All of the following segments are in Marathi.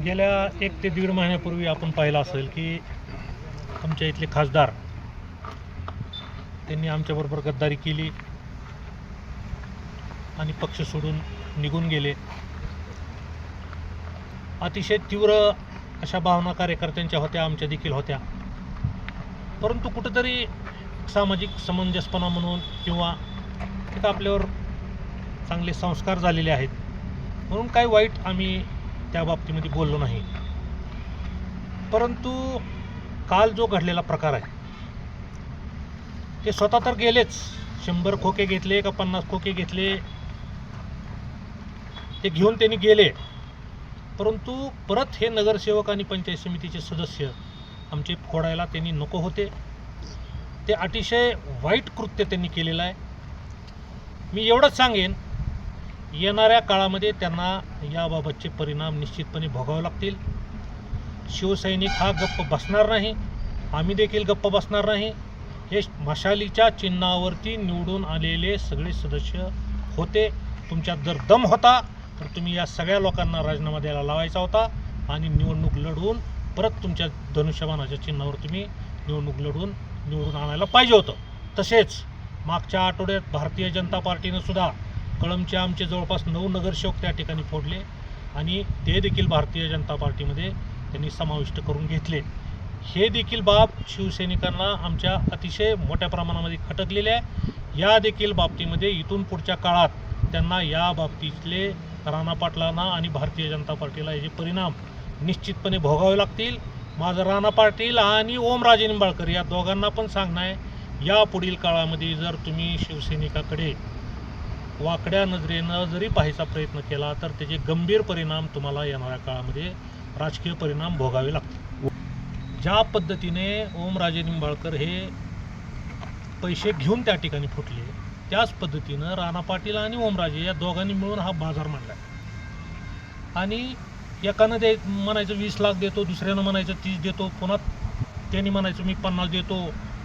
गेल्या 1 ते 1.5 महिन्यापूर्वी आपण पाहिलं असेल की आमच्या इथले खासदार त्यांनी आमच्याबरोबर गद्दारी केली आणि पक्ष सोडून निघून गेले। अतिशय तीव्र अशा भावना कार्यकर्त्यांच्या होत्या, आमच्या देखील होत्या। परंतु कुठेतरी सामाजिक समंजसपणा म्हणून किंवा एक आपल्यावर चांगले संस्कार झालेले आहेत म्हणून काही वाईट आम्ही त्या बाबतीमध्ये बोललो नाही। परंतु काल जो घडलेला प्रकार आहे ते स्वतः तर गेलेच, 100 खोके घेतले का 50 खोके घेतले ते घेऊन त्यांनी गेले, परंतु परत हे नगरसेवक आणि पंचायत समितीचे सदस्य आमचे फोडायला त्यांनी नको होते। ते अतिशय वाईट कृत्य त्यांनी केलेलं आहे। मी एवढंच सांगेन, येणाऱ्या काळामध्ये त्यांना याबाबतचे परिणाम निश्चितपणे भोगावे लागतील। शिवसैनिक हा गप्प बसणार नाही, आम्ही देखील गप्प बसणार नाही। हे मशालीच्या चिन्हावरती निवडून आलेले सगळे सदस्य होते। तुमच्यात जर दम होता तर तुम्ही या सगळ्या लोकांना राजीनामा द्यायला लावायचा होता आणि निवडणूक लढवून परत तुमच्या धनुष्यबाणाच्या चिन्हावर तुम्ही निवडणूक लढवून निवडून आणायला पाहिजे होतं। तसेच मागच्या आठवड्यात भारतीय जनता पार्टीनं सुद्धा कळंबचे आमचे जवळपास 9 नगरसेवक त्या ठिकाणी फोडले आणि ते देखील भारतीय जनता पार्टीमध्ये त्यांनी समाविष्ट करून घेतले। हे देखील बाब शिवसैनिकांना आमच्या अतिशय मोठ्या प्रमाणामध्ये खटकलेले आहे। या देखील बाबतीमध्ये इथून पुढच्या काळात त्यांना या बाबतीतले राणा पाटलांना आणि भारतीय जनता पार्टीला याचे परिणाम निश्चितपणे भोगावे लागतील। माझं राणा पाटील आणि ओमराजे निंबाळकर या दोघांना पण सांगणं आहे, या पुढील काळामध्ये जर तुम्ही शिवसैनिकाकडे वाकड्या नजरेनं जरी पाहायचा प्रयत्न केला तर त्याचे गंभीर परिणाम तुम्हाला येणाऱ्या काळामध्ये राजकीय परिणाम भोगावे लागतील। ज्या पद्धतीने ओमराजे निंबाळकर हे पैसे घेऊन त्या ठिकाणी फुटले, त्याच पद्धतीनं राणा पाटील आणि ओमराजे या दोघांनी मिळून हा बाजार मांडला आणि एकानं म्हणायचं 20 लाख देतो, दुसऱ्यानं म्हणायचं 30 देतो, पुन्हा त्यांनी म्हणायचं मी 50 देतो,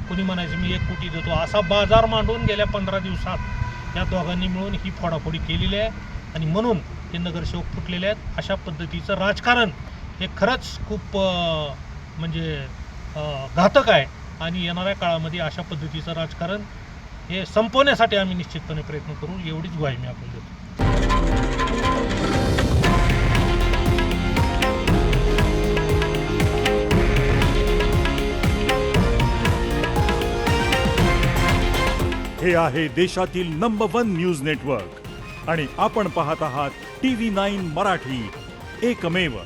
कोणी म्हणायचं मी 1 कोटी देतो। असा बाजार मांडून गेल्या 15 दिवसात या दोघांनी मिळून ही फोडाफोडी केलेली आहे आणि म्हणून हे नगरसेवक फुटलेले आहेत। अशा पद्धतीचं राजकारण हे खरंच खूप म्हणजे घातक आहे आणि येणाऱ्या काळामध्ये अशा पद्धतीचं राजकारण हे संपवण्यासाठी आम्ही निश्चितपणे प्रयत्न करू, एवढीच ग्वाही मी आपल्याला देतो। हे आहे देशातील नंबर 1 न्यूज नेटवर्क आणि आपण पाहत आहात TV9 मराठी, एकमेव।